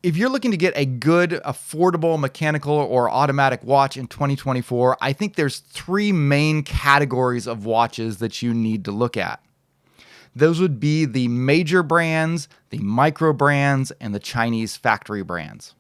If you're looking to get a good, affordable mechanical or automatic watch in 2024, I think there's three main categories of watches that you need to look at. Those would be the major brands, the micro brands, and the Chinese factory brands.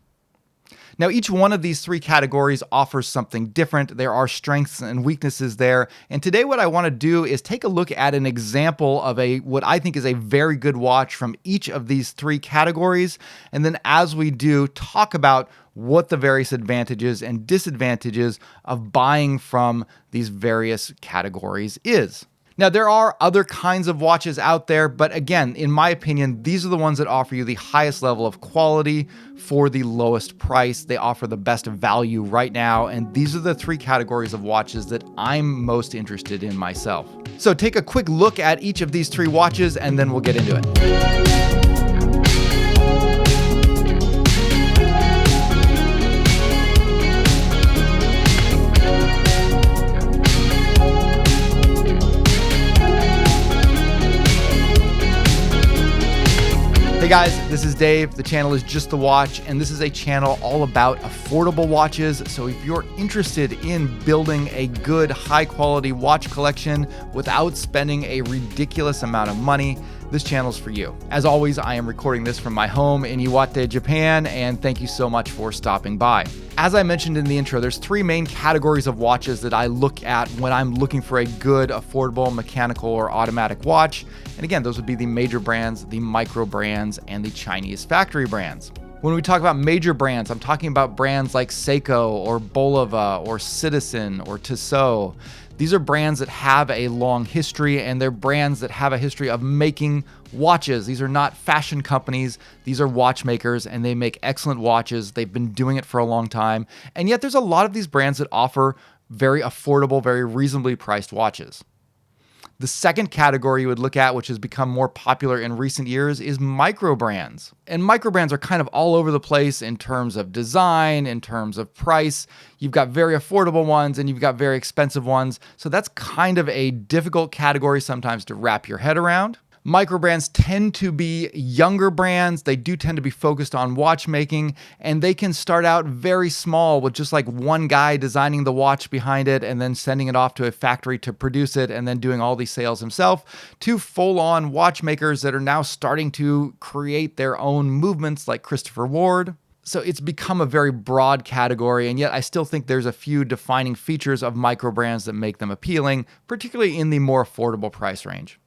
Now, each one of these three categories offers something different. There are strengths and weaknesses there. And today what I want to do is take a look at an example of what I think is a very good watch from each of these three categories. And then as we do, talk about what the various advantages and disadvantages of buying from these various categories is. Now, there are other kinds of watches out there, but again, in my opinion, these are the ones that offer you the highest level of quality for the lowest price. They offer the best value right now, and these are the three categories of watches that I'm most interested in myself. So take a quick look at each of these three watches, and then we'll get into it. Hey guys, this is Dave. The channel is Just the Watch, and this is a channel all about affordable watches. So if you're interested in building a good, high-quality watch collection without spending a ridiculous amount of money, this channel's for you. As always, I am recording this from my home in Iwate, Japan, and thank you so much for stopping by. As I mentioned in the intro, there's three main categories of watches that I look at when I'm looking for a good, affordable, mechanical, or automatic watch. And again, those would be the major brands, the micro brands, and the Chinese factory brands. When we talk about major brands, I'm talking about brands like Seiko or Bulova or Citizen or Tissot. These are brands that have a long history, and they're brands that have a history of making watches. These are not fashion companies. These are watchmakers, and they make excellent watches. They've been doing it for a long time. And yet there's a lot of these brands that offer very affordable, very reasonably priced watches. The second category you would look at, which has become more popular in recent years, is micro brands. And micro brands are kind of all over the place in terms of design, in terms of price. You've got very affordable ones and you've got very expensive ones. So that's kind of a difficult category sometimes to wrap your head around. Micro brands tend to be younger brands. They do tend to be focused on watchmaking, and they can start out very small with just like one guy designing the watch behind it and then sending it off to a factory to produce it and then doing all these sales himself, to full-on watchmakers that are now starting to create their own movements like Christopher Ward. So it's become a very broad category, and yet I still think there's a few defining features of micro brands that make them appealing, particularly in the more affordable price range.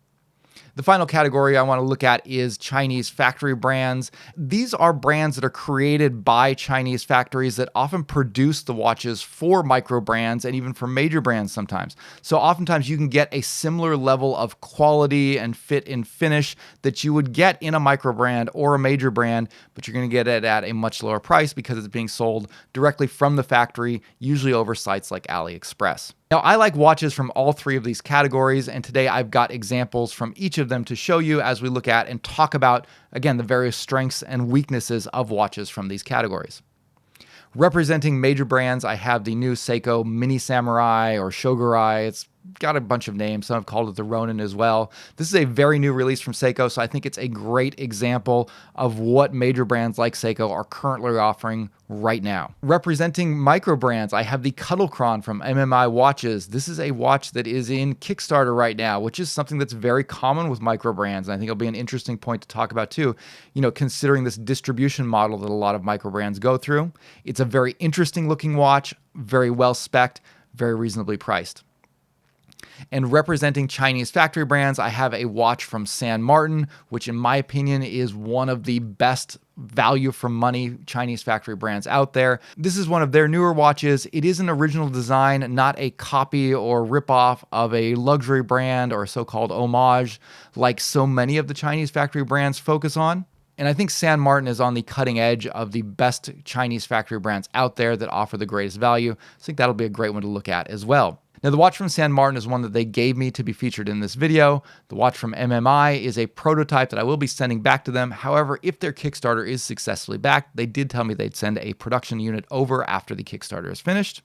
The final category I want to look at is Chinese factory brands. These are brands that are created by Chinese factories that often produce the watches for micro brands and even for major brands sometimes. So oftentimes you can get a similar level of quality and fit and finish that you would get in a micro brand or a major brand, but you're going to get it at a much lower price because it's being sold directly from the factory, usually over sites like AliExpress. Now, I like watches from all three of these categories, and today I've got examples from each of them to show you as we look at and talk about, again, the various strengths and weaknesses of watches from these categories. Representing major brands, I have the new Seiko Mini Samurai or Shogurai. It's got a bunch of names. Some have called it the Ronin as well. This is a very new release from Seiko, so I think it's a great example of what major brands like Seiko are currently offering right now. Representing micro brands, I have the Cuttlechron from MMI Watches. This is a watch that is in Kickstarter right now, which is something that's very common with micro brands. And I think it'll be an interesting point to talk about too, considering this distribution model that a lot of micro brands go through. It's a very interesting looking watch, very well spec'd, very reasonably priced. And representing Chinese factory brands, I have a watch from San Martin, which in my opinion is one of the best value for money Chinese factory brands out there. This is one of their newer watches. It is an original design, not a copy or ripoff of a luxury brand or a so-called homage like so many of the Chinese factory brands focus on. And I think San Martin is on the cutting edge of the best Chinese factory brands out there that offer the greatest value. I think that'll be a great one to look at as well. Now, the watch from San Martin is one that they gave me to be featured in this video. The watch from MMI is a prototype that I will be sending back to them. However, if their Kickstarter is successfully backed, they did tell me they'd send a production unit over after the Kickstarter is finished.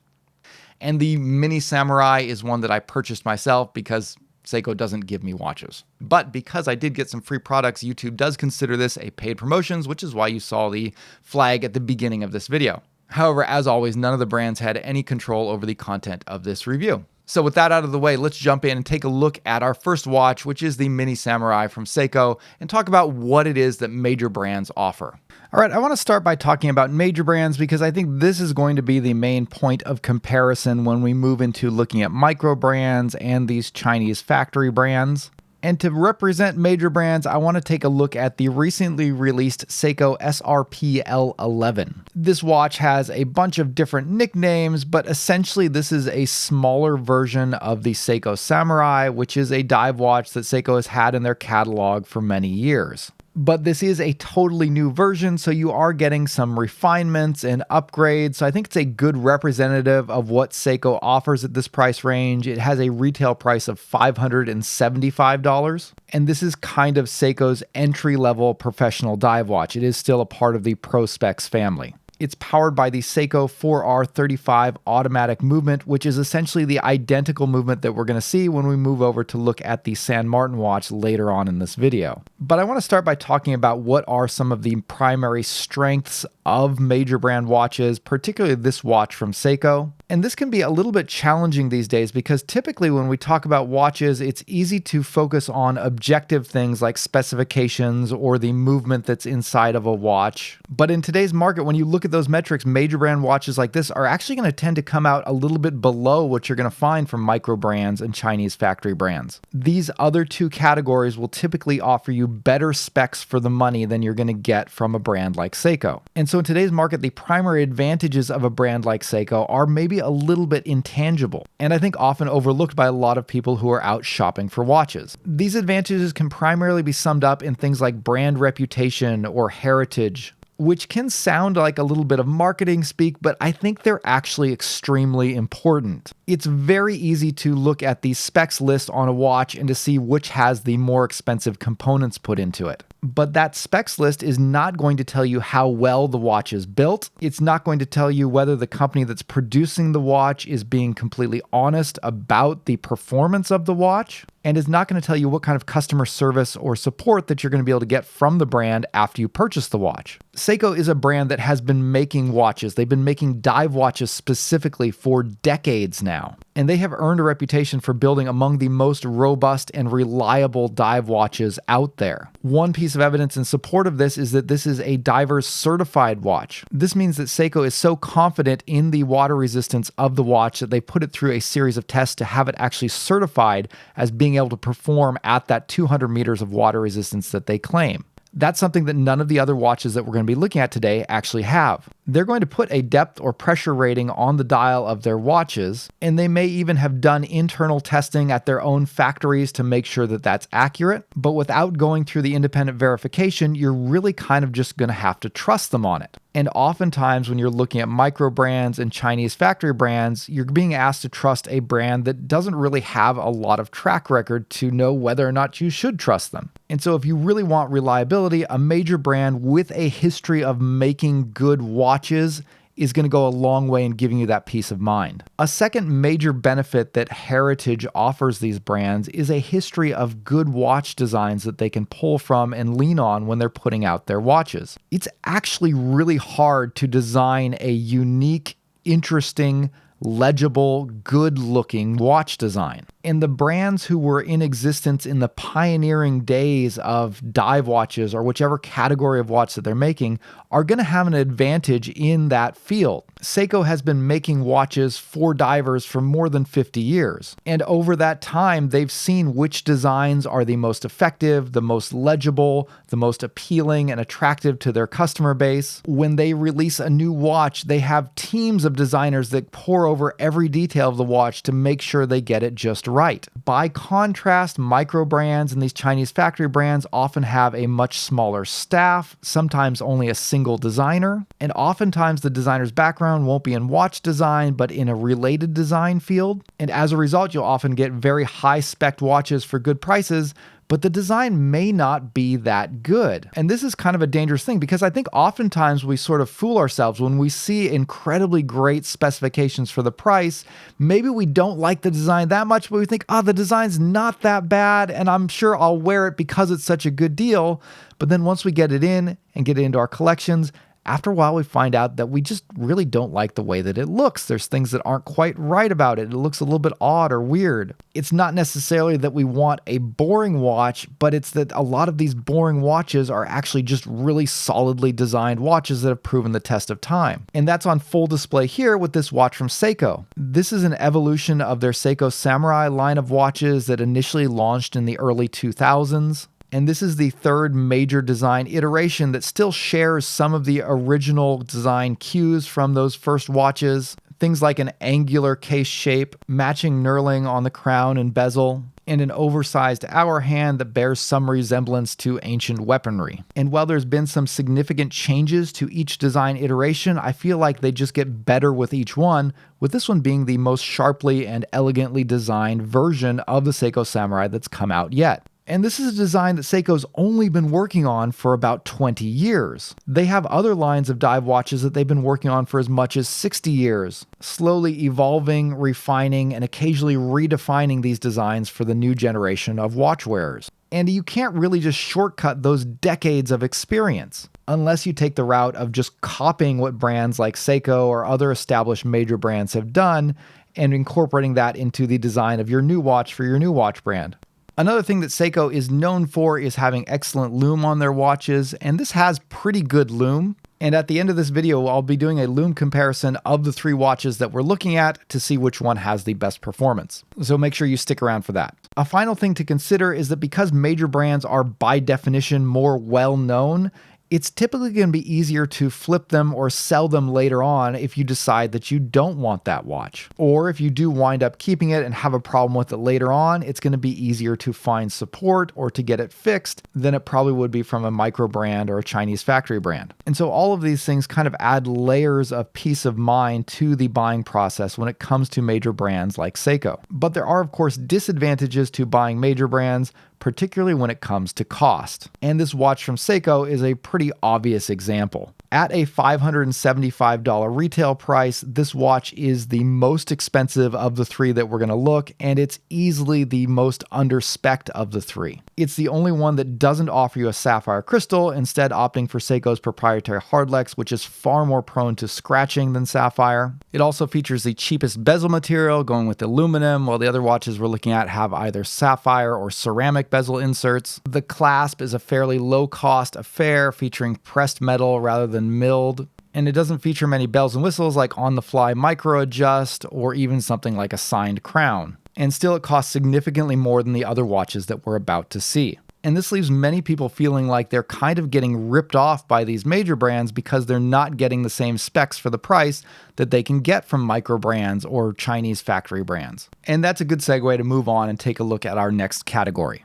And the Mini Samurai is one that I purchased myself because Seiko doesn't give me watches. But because I did get some free products, YouTube does consider this a paid promotions, which is why you saw the flag at the beginning of this video. However, as always, none of the brands had any control over the content of this review. So with that out of the way, let's jump in and take a look at our first watch, which is the Mini Samurai from Seiko, and talk about what it is that major brands offer. All right, I want to start by talking about major brands because I think this is going to be the main point of comparison when we move into looking at micro brands and these Chinese factory brands. And to represent major brands, I want to take a look at the recently released Seiko SRP-L11. This watch has a bunch of different nicknames, but essentially this is a smaller version of the Seiko Samurai, which is a dive watch that Seiko has had in their catalog for many years. But this is a totally new version, so you are getting some refinements and upgrades. So I think it's a good representative of what Seiko offers at this price range. It has a retail price of $575. And this is kind of Seiko's entry-level professional dive watch. It is still a part of the Pro Specs family. It's powered by the Seiko 4R35 automatic movement, which is essentially the identical movement that we're going to see when we move over to look at the San Martin watch later on in this video. But I want to start by talking about what are some of the primary strengths of major brand watches, particularly this watch from Seiko. And this can be a little bit challenging these days because typically when we talk about watches, it's easy to focus on objective things like specifications or the movement that's inside of a watch. But in today's market, when you look at those metrics, major brand watches like this are actually going to tend to come out a little bit below what you're going to find from micro brands and Chinese factory brands. These other two categories will typically offer you better specs for the money than you're going to get from a brand like Seiko. And so in today's market, the primary advantages of a brand like Seiko are maybe a little bit intangible, and I think often overlooked by a lot of people who are out shopping for watches. These advantages can primarily be summed up in things like brand reputation or heritage, which can sound like a little bit of marketing speak, but I think they're actually extremely important. It's very easy to look at the specs list on a watch and to see which has the more expensive components put into it. But that specs list is not going to tell you how well the watch is built. It's not going to tell you whether the company that's producing the watch is being completely honest about the performance of the watch, and is not going to tell you what kind of customer service or support that you're going to be able to get from the brand after you purchase the watch. Seiko is a brand that has been making watches. They've been making dive watches specifically for decades now. And they have earned a reputation for building among the most robust and reliable dive watches out there. One piece of evidence in support of this is that this is a diver's certified watch. This means that Seiko is so confident in the water resistance of the watch that they put it through a series of tests to have it actually certified as being able to perform at that 200 meters of water resistance that they claim. That's something that none of the other watches that we're going to be looking at today actually have. They're going to put a depth or pressure rating on the dial of their watches, and they may even have done internal testing at their own factories to make sure that that's accurate. But without going through the independent verification, you're really kind of just going to have to trust them on it. And oftentimes when you're looking at micro brands and Chinese factory brands, you're being asked to trust a brand that doesn't really have a lot of track record to know whether or not you should trust them. And so if you really want reliability, a major brand with a history of making good watches is going to go a long way in giving you that peace of mind. A second major benefit that Heritage offers these brands is a history of good watch designs that they can pull from and lean on when they're putting out their watches. It's actually really hard to design a unique, interesting, legible, good-looking watch design. And the brands who were in existence in the pioneering days of dive watches or whichever category of watch that they're making are going to have an advantage in that field. Seiko has been making watches for divers for more than 50 years. And over that time, they've seen which designs are the most effective, the most legible, the most appealing and attractive to their customer base. When they release a new watch, they have teams of designers that pore over every detail of the watch to make sure they get it just right. By contrast, micro brands and these Chinese factory brands often have a much smaller staff, sometimes only a single designer, and oftentimes the designer's background won't be in watch design, but in a related design field. And as a result, you'll often get very high-spec watches for good prices, but the design may not be that good. And this is kind of a dangerous thing because I think oftentimes we sort of fool ourselves when we see incredibly great specifications for the price. Maybe we don't like the design that much, but we think, the design's not that bad, and I'm sure I'll wear it because it's such a good deal. But then once we get it in and get it into our collections, after a while, we find out that we just really don't like the way that it looks. There's things that aren't quite right about it. It looks a little bit odd or weird. It's not necessarily that we want a boring watch, but it's that a lot of these boring watches are actually just really solidly designed watches that have proven the test of time. And that's on full display here with this watch from Seiko. This is an evolution of their Seiko Samurai line of watches that initially launched in the early 2000s. And this is the third major design iteration that still shares some of the original design cues from those first watches. Things like an angular case shape, matching knurling on the crown and bezel, and an oversized hour hand that bears some resemblance to ancient weaponry. And while there's been some significant changes to each design iteration, I feel like they just get better with each one, with this one being the most sharply and elegantly designed version of the Seiko Samurai that's come out yet. And this is a design that Seiko's only been working on for about 20 years. They have other lines of dive watches that they've been working on for as much as 60 years, slowly evolving, refining, and occasionally redefining these designs for the new generation of watch wearers. And you can't really just shortcut those decades of experience unless you take the route of just copying what brands like Seiko or other established major brands have done and incorporating that into the design of your new watch for your new watch brand. Another thing that Seiko is known for is having excellent LUME on their watches, and this has pretty good LUME. And at the end of this video, I'll be doing a LUME comparison of the three watches that we're looking at to see which one has the best performance. So make sure you stick around for that. A final thing to consider is that because major brands are by definition more well-known, it's typically going to be easier to flip them or sell them later on if you decide that you don't want that watch. Or if you do wind up keeping it and have a problem with it later on, it's going to be easier to find support or to get it fixed than it probably would be from a micro brand or a Chinese factory brand. And so all of these things kind of add layers of peace of mind to the buying process when it comes to major brands like Seiko. But there are, of course, disadvantages to buying major brands, particularly when it comes to cost. And this watch from Seiko is a pretty obvious example. At a $575 retail price, this watch is the most expensive of the three that we're going to look, and it's easily the most under-spec'd of the three. It's the only one that doesn't offer you a sapphire crystal, instead opting for Seiko's proprietary hardlex, which is far more prone to scratching than sapphire. It also features the cheapest bezel material, going with aluminum, while the other watches we're looking at have either sapphire or ceramic bezel inserts. The clasp is a fairly low-cost affair, featuring pressed metal rather than milled, and it doesn't feature many bells and whistles like on-the-fly micro adjust or even something like a signed crown. And still it costs significantly more than the other watches that we're about to see. And this leaves many people feeling like they're kind of getting ripped off by these major brands because they're not getting the same specs for the price that they can get from micro brands or Chinese factory brands. And that's a good segue to move on and take a look at our next category.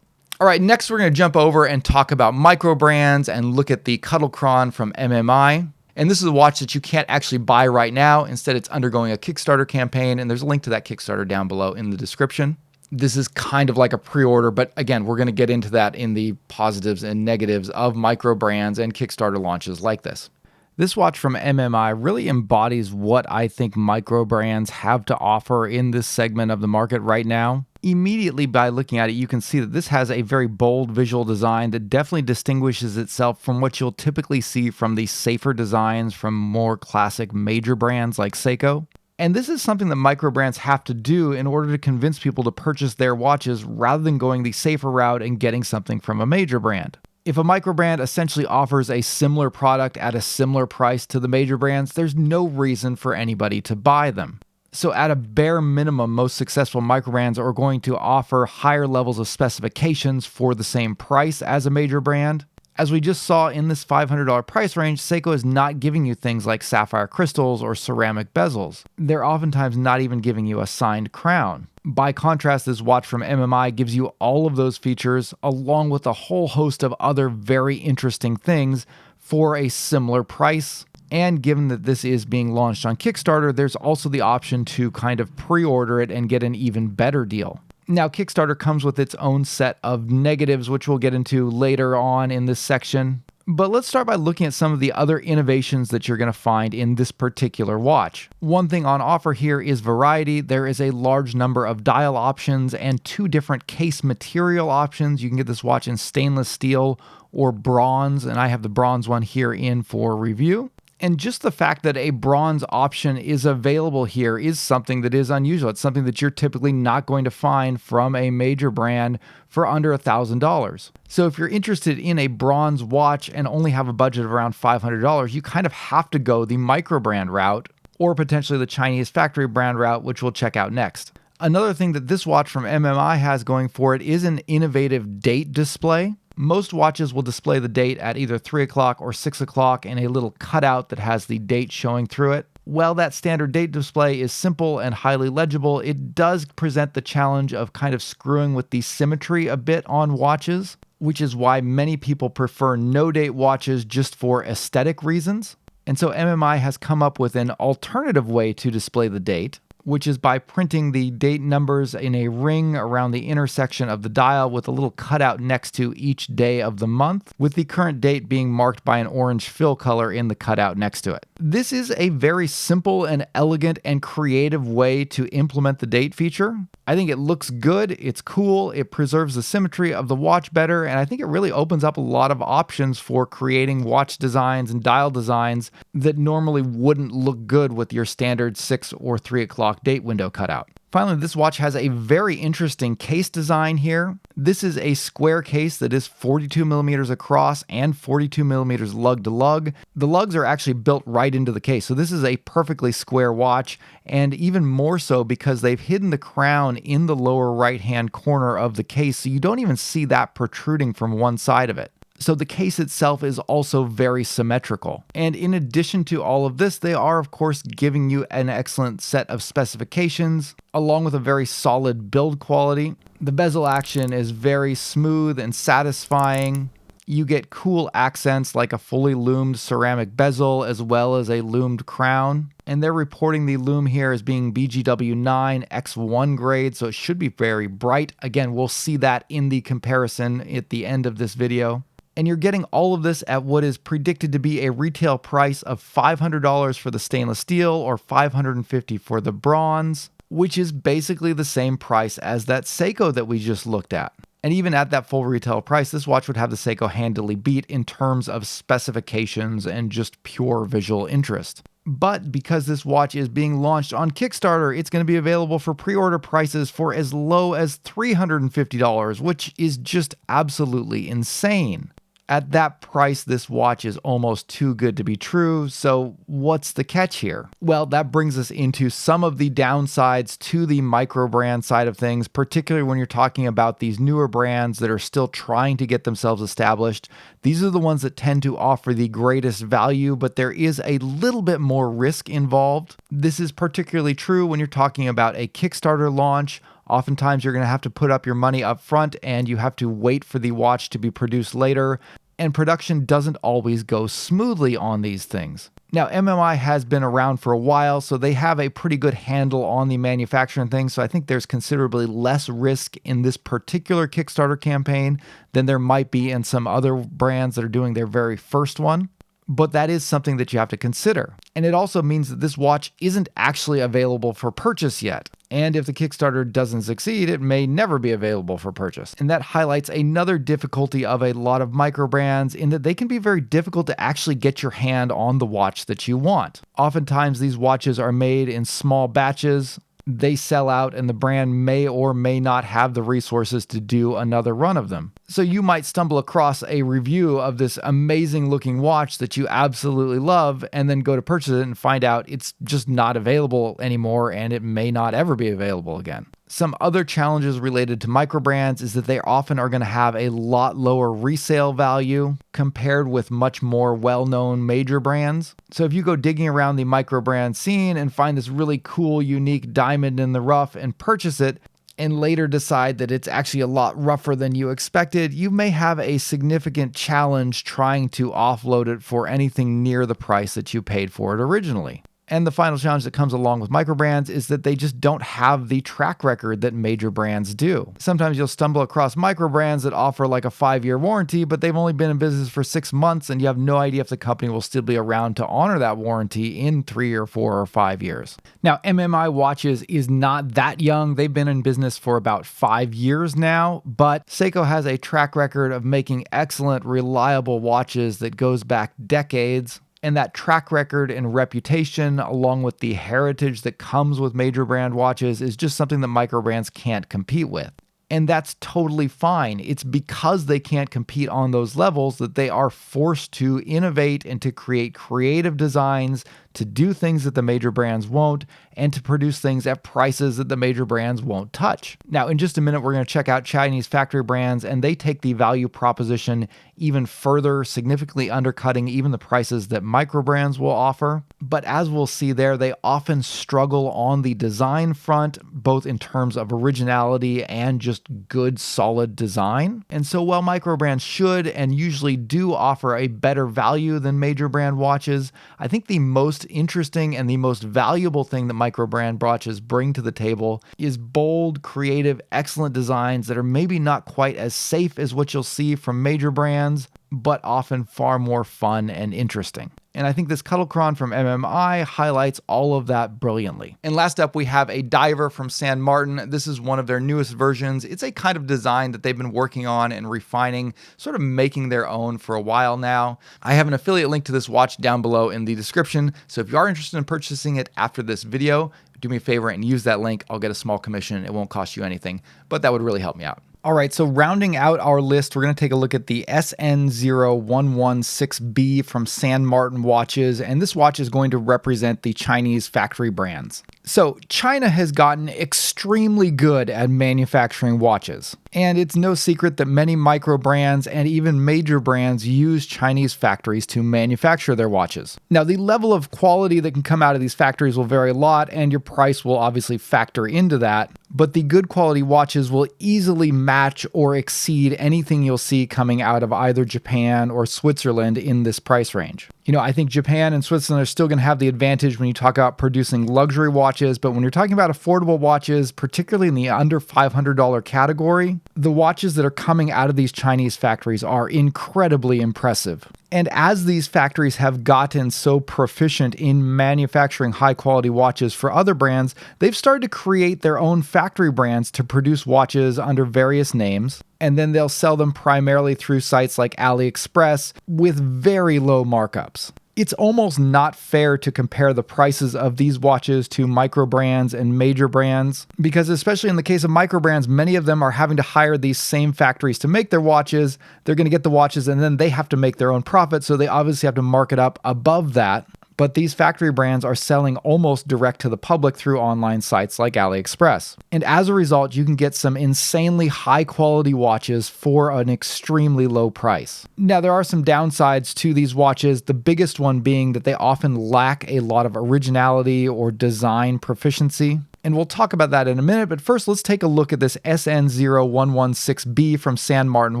All right, next we're going to jump over and talk about micro brands and look at the Cuttlechron from MMI. And this is a watch that you can't actually buy right now. Instead, it's undergoing a Kickstarter campaign, and there's a link to that Kickstarter down below in the description. This is kind of like a pre-order, but again, we're going to get into that in the positives and negatives of micro brands and Kickstarter launches like this. This watch from MMI really embodies what I think micro brands have to offer in this segment of the market right now. Immediately by looking at it, you can see that this has a very bold visual design that definitely distinguishes itself from what you'll typically see from the safer designs from more classic major brands like Seiko. And this is something that micro brands have to do in order to convince people to purchase their watches rather than going the safer route and getting something from a major brand. If a micro brand essentially offers a similar product at a similar price to the major brands, there's no reason for anybody to buy them. So at a bare minimum, most successful micro brands are going to offer higher levels of specifications for the same price as a major brand. As we just saw in this $500 price range, Seiko is not giving you things like sapphire crystals or ceramic bezels. They're oftentimes not even giving you a signed crown. By contrast, this watch from MMI gives you all of those features along with a whole host of other very interesting things for a similar price. And given that this is being launched on Kickstarter, there's also the option to kind of pre-order it and get an even better deal. Now, Kickstarter comes with its own set of negatives, which we'll get into later on in this section. But let's start by looking at some of the other innovations that you're going to find in this particular watch. One thing on offer here is variety. There is a large number of dial options and 2 different case material options. You can get this watch in stainless steel or bronze, and I have the bronze one here in for review. And just the fact that a bronze option is available here is something that is unusual. It's something that you're typically not going to find from a major brand for under $1,000. So if you're interested in a bronze watch and only have a budget of around $500, you kind of have to go the micro brand route or potentially the Chinese factory brand route, which we'll check out next. Another thing that this watch from MMI has going for it is an innovative date display. Most watches will display the date at either 3 o'clock or 6 o'clock in a little cutout that has the date showing through it. While that standard date display is simple and highly legible, it does present the challenge of kind of screwing with the symmetry a bit on watches, which is why many people prefer no-date watches just for aesthetic reasons. And so MMI has come up with an alternative way to display the date, which is by printing the date numbers in a ring around the intersection of the dial with a little cutout next to each day of the month, with the current date being marked by an orange fill color in the cutout next to it. This is a very simple and elegant and creative way to implement the date feature. I think it looks good, it's cool, it preserves the symmetry of the watch better, and I think it really opens up a lot of options for creating watch designs and dial designs that normally wouldn't look good with your standard 6 or 3 o'clock date window cutout. Finally, this watch has a very interesting case design here. This is a square case that is 42 millimeters across and 42 millimeters lug to lug. The lugs are actually built right into the case, so this is a perfectly square watch, and even more so because they've hidden the crown in the lower right-hand corner of the case, so you don't even see that protruding from one side of it. So the case itself is also very symmetrical. And in addition to all of this, they are of course giving you an excellent set of specifications, along with a very solid build quality. The bezel action is very smooth and satisfying. You get cool accents like a fully lumed ceramic bezel as well as a lumed crown. And they're reporting the lume here as being BGW9 X1 grade, so it should be very bright. Again, we'll see that in the comparison at the end of this video. And you're getting all of this at what is predicted to be a retail price of $500 for the stainless steel or $550 for the bronze, which is basically the same price as that Seiko that we just looked at. And even at that full retail price, this watch would have the Seiko handily beat in terms of specifications and just pure visual interest. But because this watch is being launched on Kickstarter, it's going to be available for pre-order prices for as low as $350, which is just absolutely insane. At that price, this watch is almost too good to be true, so what's the catch here? Well, that brings us into some of the downsides to the micro brand side of things, particularly when you're talking about these newer brands that are still trying to get themselves established. These are the ones that tend to offer the greatest value, but there is a little bit more risk involved. This is particularly true when you're talking about a Kickstarter launch. Oftentimes you're going to have to put up your money up front and you have to wait for the watch to be produced later, and production doesn't always go smoothly on these things. Now, MMI has been around for a while, so they have a pretty good handle on the manufacturing things, so I think there's considerably less risk in this particular Kickstarter campaign than there might be in some other brands that are doing their very first one. But that is something that you have to consider. And it also means that this watch isn't actually available for purchase yet. And if the Kickstarter doesn't succeed, it may never be available for purchase. And that highlights another difficulty of a lot of micro brands in that they can be very difficult to actually get your hand on the watch that you want. Oftentimes these watches are made in small batches. They sell out and the brand may or may not have the resources to do another run of them. So you might stumble across a review of this amazing looking watch that you absolutely love and then go to purchase it and find out it's just not available anymore and it may not ever be available again. Some other challenges related to micro brands is that they often are going to have a lot lower resale value compared with much more well-known major brands. So if you go digging around the micro brand scene and find this really cool, unique diamond in the rough and purchase it, and later decide that it's actually a lot rougher than you expected, you may have a significant challenge trying to offload it for anything near the price that you paid for it originally. And the final challenge that comes along with micro brands is that they just don't have the track record that major brands do. Sometimes you'll stumble across micro brands that offer like a 5-year warranty, but they've only been in business for 6 months and you have no idea if the company will still be around to honor that warranty in 3 or 4 or 5 years. Now, MMI Watches is not that young. They've been in business for about 5 years now, but Seiko has a track record of making excellent, reliable watches that goes back decades. And that track record and reputation, along with the heritage that comes with major brand watches, is just something that micro brands can't compete with. And that's totally fine. It's because they can't compete on those levels that they are forced to innovate and to create creative designs, to do things that the major brands won't, and to produce things at prices that the major brands won't touch. Now, in just a minute, we're going to check out Chinese factory brands, and they take the value proposition even further, significantly undercutting even the prices that micro brands will offer. But as we'll see there, they often struggle on the design front, both in terms of originality and just good, solid design. And so while micro brands should and usually do offer a better value than major brand watches, I think the most interesting and the most valuable thing that micro brand watches bring to the table is bold, creative, excellent designs that are maybe not quite as safe as what you'll see from major brands, but often far more fun and interesting. And I think this Cuttlechron from MMI highlights all of that brilliantly. And last up, we have a diver from San Martin. This is one of their newest versions. It's a kind of design that they've been working on and refining, sort of making their own for a while now. I have an affiliate link to this watch down below in the description. So if you are interested in purchasing it after this video, do me a favor and use that link. I'll get a small commission. It won't cost you anything, but that would really help me out. All right, so rounding out our list, we're going to take a look at the SN0116B from San Martin Watches, and this watch is going to represent the Chinese factory brands. So China has gotten extremely good at manufacturing watches, and it's no secret that many micro brands and even major brands use Chinese factories to manufacture their watches. Now, the level of quality that can come out of these factories will vary a lot, and your price will obviously factor into that. But the good quality watches will easily match or exceed anything you'll see coming out of either Japan or Switzerland in this price range. You know, I think Japan and Switzerland are still going to have the advantage when you talk about producing luxury watches, but when you're talking about affordable watches, particularly in the under $500 category, the watches that are coming out of these Chinese factories are incredibly impressive. And as these factories have gotten so proficient in manufacturing high-quality watches for other brands, they've started to create their own factory brands to produce watches under various names, and then they'll sell them primarily through sites like AliExpress with very low markups. It's almost not fair to compare the prices of these watches to micro brands and major brands, because especially in the case of micro brands, many of them are having to hire these same factories to make their watches. They're going to get the watches and then they have to make their own profit, so they obviously have to mark it up above that. But these factory brands are selling almost direct to the public through online sites like AliExpress. And as a result, you can get some insanely high quality watches for an extremely low price. Now, there are some downsides to these watches, the biggest one being that they often lack a lot of originality or design proficiency. And we'll talk about that in a minute, but first let's take a look at this SN0116B from San Martin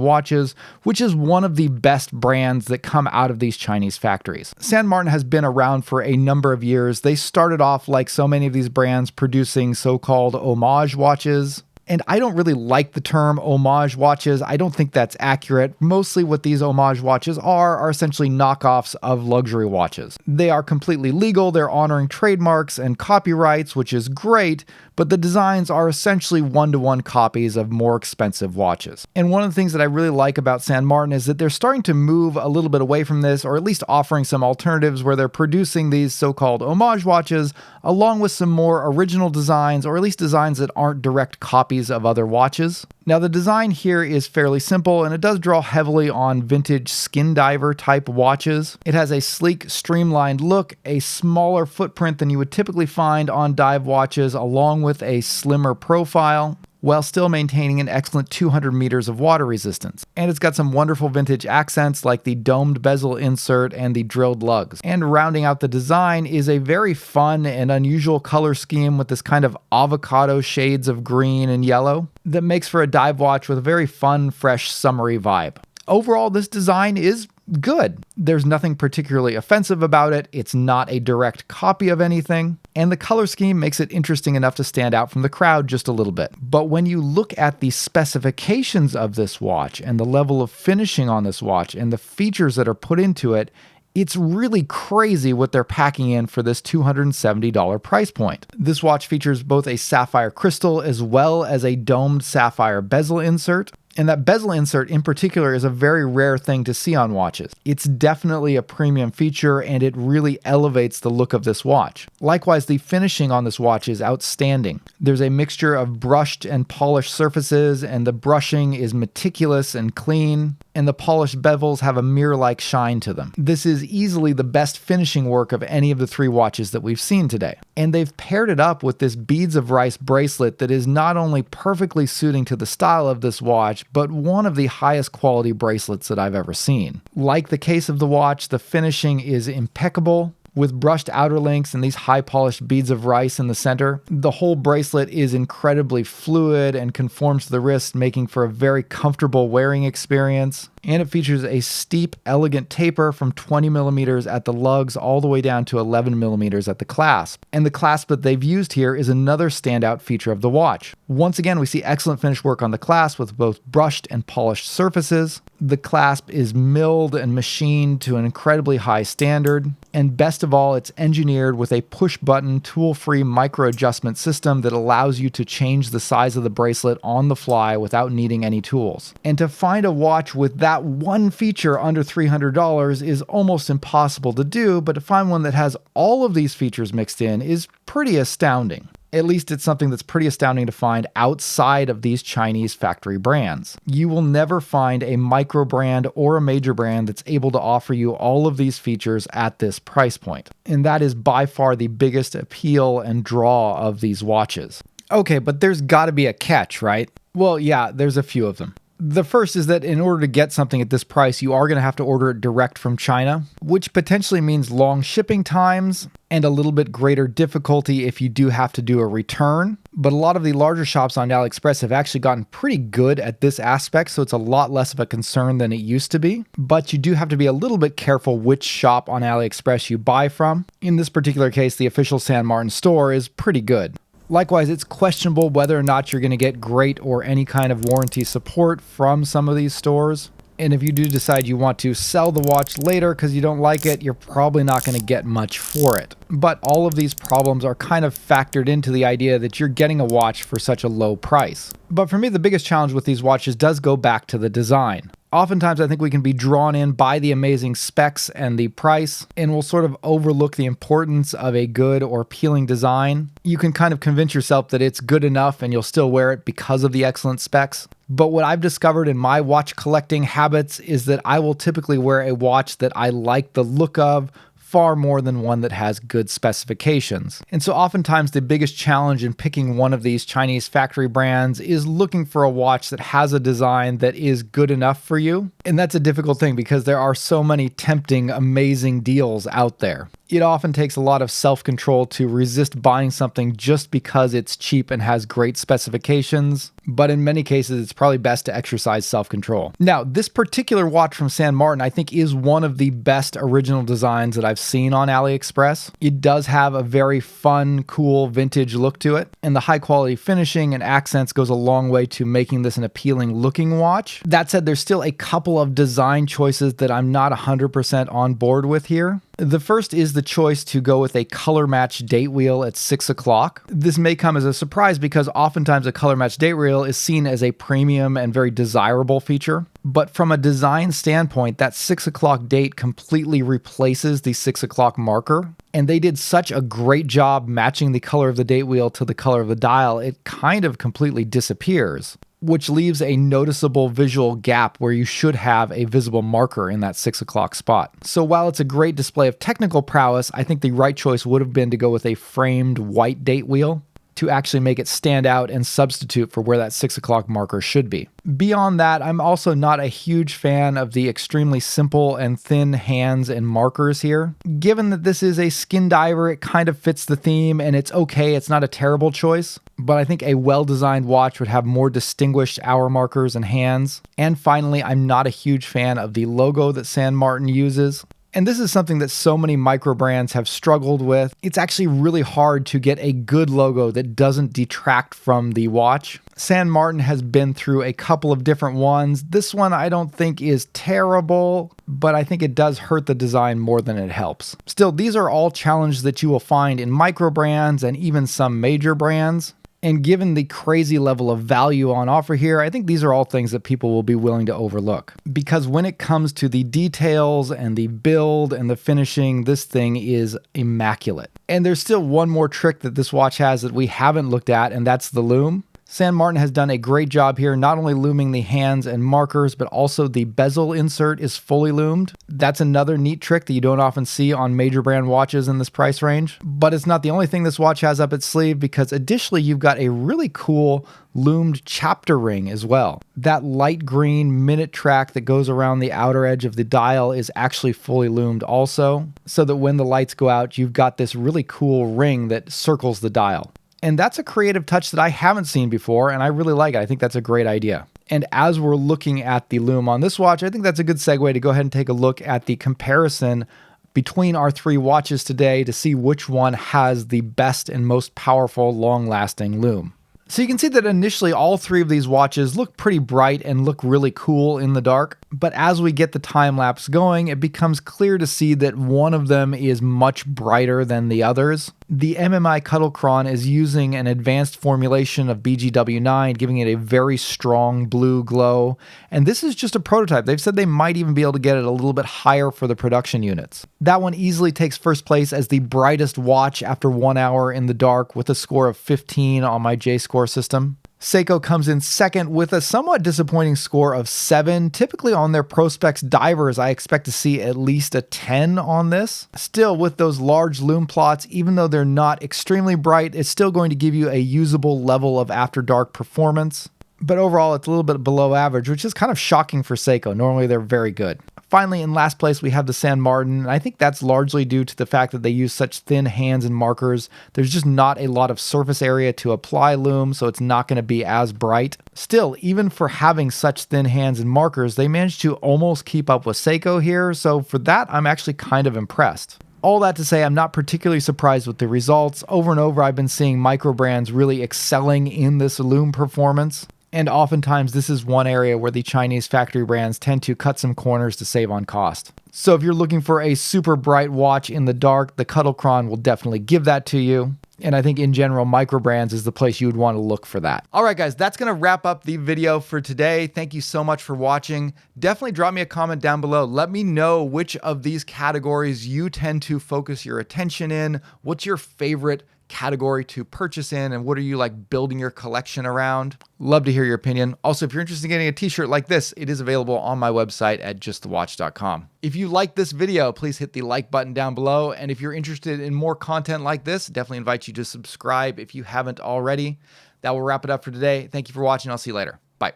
Watches, which is one of the best brands that come out of these Chinese factories. San Martin has been around for a number of years. They started off, like so many of these brands, producing so-called homage watches. And I don't really like the term homage watches. I don't think that's accurate. Mostly what these homage watches are essentially knockoffs of luxury watches. They are completely legal. They're honoring trademarks and copyrights, which is great, but the designs are essentially one-to-one copies of more expensive watches. And one of the things that I really like about San Martin is that they're starting to move a little bit away from this, or at least offering some alternatives where they're producing these so-called homage watches along with some more original designs, or at least designs that aren't direct copies of other watches. Now, the design here is fairly simple, and it does draw heavily on vintage skin diver type watches. It has a sleek, streamlined look, a smaller footprint than you would typically find on dive watches, along with a slimmer profile, while still maintaining an excellent 200 meters of water resistance. And it's got some wonderful vintage accents like the domed bezel insert and the drilled lugs. And rounding out the design is a very fun and unusual color scheme with this kind of avocado shades of green and yellow that makes for a dive watch with a very fun, fresh, summery vibe. Overall, this design is good. There's nothing particularly offensive about it. It's not a direct copy of anything. And the color scheme makes it interesting enough to stand out from the crowd just a little bit. But when you look at the specifications of this watch and the level of finishing on this watch and the features that are put into it, it's really crazy what they're packing in for this $270 price point. This watch features both a sapphire crystal as well as a domed sapphire bezel insert. And that bezel insert in particular is a very rare thing to see on watches. It's definitely a premium feature and it really elevates the look of this watch. Likewise, the finishing on this watch is outstanding. There's a mixture of brushed and polished surfaces, and the brushing is meticulous and clean, and the polished bevels have a mirror-like shine to them. This is easily the best finishing work of any of the three watches that we've seen today. And they've paired it up with this beads of rice bracelet that is not only perfectly suiting to the style of this watch, but one of the highest quality bracelets that I've ever seen. Like the case of the watch, the finishing is impeccable. With brushed outer links and these high polished beads of rice in the center, the whole bracelet is incredibly fluid and conforms to the wrist, making for a very comfortable wearing experience. And it features a steep, elegant taper from 20 millimeters at the lugs all the way down to 11 millimeters at the clasp. And the clasp that they've used here is another standout feature of the watch. Once again, we see excellent finish work on the clasp with both brushed and polished surfaces. The clasp is milled and machined to an incredibly high standard. And best of all, it's engineered with a push-button, tool-free micro-adjustment system that allows you to change the size of the bracelet on the fly without needing any tools. And to find a watch with that one feature under $300 is almost impossible to do, but to find one that has all of these features mixed in is pretty astounding. At least it's something that's pretty astounding to find outside of these Chinese factory brands. You will never find a micro brand or a major brand that's able to offer you all of these features at this price point. And that is by far the biggest appeal and draw of these watches. Okay, but there's gotta be a catch, right? Well, yeah, there's a few of them. The first is that in order to get something at this price, you are going to have to order it direct from China, which potentially means long shipping times and a little bit greater difficulty if you do have to do a return. But a lot of the larger shops on AliExpress have actually gotten pretty good at this aspect, so it's a lot less of a concern than it used to be. But you do have to be a little bit careful which shop on AliExpress you buy from. In this particular case, the official San Martin store is pretty good. Likewise, it's questionable whether or not you're going to get great or any kind of warranty support from some of these stores. And if you do decide you want to sell the watch later because you don't like it, you're probably not going to get much for it. But all of these problems are kind of factored into the idea that you're getting a watch for such a low price. But for me, the biggest challenge with these watches does go back to the design. Oftentimes, I think we can be drawn in by the amazing specs and the price, and we'll sort of overlook the importance of a good or appealing design. You can kind of convince yourself that it's good enough and you'll still wear it because of the excellent specs. But what I've discovered in my watch collecting habits is that I will typically wear a watch that I like the look of far more than one that has good specifications. And so oftentimes the biggest challenge in picking one of these Chinese factory brands is looking for a watch that has a design that is good enough for you. And that's a difficult thing because there are so many tempting, amazing deals out there. It often takes a lot of self-control to resist buying something just because it's cheap and has great specifications, but in many cases, it's probably best to exercise self-control. Now, this particular watch from San Martin, I think, is one of the best original designs that I've seen on AliExpress. It does have a very fun, cool, vintage look to it, and the high-quality finishing and accents goes a long way to making this an appealing-looking watch. That said, there's still a couple of design choices that I'm not 100% on board with here. The first is the choice to go with a color match date wheel at 6 o'clock. This may come as a surprise because oftentimes a color match date wheel is seen as a premium and very desirable feature. But from a design standpoint, that 6 o'clock date completely replaces the 6 o'clock marker. And they did such a great job matching the color of the date wheel to the color of the dial, it kind of completely disappears, which leaves a noticeable visual gap where you should have a visible marker in that 6 o'clock spot. So while it's a great display of technical prowess, I think the right choice would have been to go with a framed white date wheel. to actually make it stand out and substitute for where that 6 o'clock marker should be. Beyond that, I'm also not a huge fan of the extremely simple and thin hands and markers here. Given that this is a skin diver, it kind of fits the theme and it's okay, it's not a terrible choice. But I think a well-designed watch would have more distinguished hour markers and hands. And finally, I'm not a huge fan of the logo that San Martin uses. And this is something that so many micro brands have struggled with. It's actually really hard to get a good logo that doesn't detract from the watch. San Martin has been through a couple of different ones. This one I don't think is terrible, but I think it does hurt the design more than it helps. Still, these are all challenges that you will find in micro brands and even some major brands. And given the crazy level of value on offer here, I think these are all things that people will be willing to overlook. Because when it comes to the details and the build and the finishing, this thing is immaculate. And there's still one more trick that this watch has that we haven't looked at, and that's the lume. San Martin has done a great job here, not only luming the hands and markers, but also the bezel insert is fully lumed. That's another neat trick that you don't often see on major brand watches in this price range. But it's not the only thing this watch has up its sleeve, because additionally, you've got a really cool lumed chapter ring as well. That light green minute track that goes around the outer edge of the dial is actually fully lumed also, so that when the lights go out, you've got this really cool ring that circles the dial. And that's a creative touch that I haven't seen before, and I really like it. I think that's a great idea. And as we're looking at the lume on this watch, I think that's a good segue to go ahead and take a look at the comparison between our three watches today to see which one has the best and most powerful, long-lasting lume. So you can see that initially all three of these watches look pretty bright and look really cool in the dark. But as we get the time lapse going, it becomes clear to see that one of them is much brighter than the others. The MMI Cuttlechron is using an advanced formulation of BGW9, giving it a very strong blue glow. And this is just a prototype. They've said they might even be able to get it a little bit higher for the production units. That one easily takes first place as the brightest watch after 1 hour in the dark with a score of 15 on my J-Score system. Seiko comes in second with a somewhat disappointing score of 7. Typically on their Prospex divers, I expect to see at least a 10 on this. Still, with those large lume plots, even though they're not extremely bright, it's still going to give you a usable level of after dark performance. But overall, it's a little bit below average, which is kind of shocking for Seiko. Normally, they're very good. Finally, in last place, we have the San Martin, and I think that's largely due to the fact that they use such thin hands and markers. There's just not a lot of surface area to apply lume, so it's not going to be as bright. Still, even for having such thin hands and markers, they managed to almost keep up with Seiko here, so for that, I'm actually kind of impressed. All that to say, I'm not particularly surprised with the results. Over and over, I've been seeing micro brands really excelling in this lume performance. And oftentimes this is one area where the Chinese factory brands tend to cut some corners to save on cost. So if you're looking for a super bright watch in the dark, the Cuttlechron will definitely give that to you. And I think in general, micro brands is the place you would want to look for that. All right, guys, that's going to wrap up the video for today. Thank you so much for watching. Definitely drop me a comment down below. Let me know which of these categories you tend to focus your attention in. What's your favorite category to purchase in, and what are you like building your collection around? Love to hear your opinion. Also, if you're interested in getting a t-shirt like this, it is available on my website at justthewatch.com. If you like this video, please hit the like button down below. And if you're interested in more content like this, definitely invite you to subscribe if you haven't already. That will wrap it up for today. Thank you for watching. I'll see you later. Bye.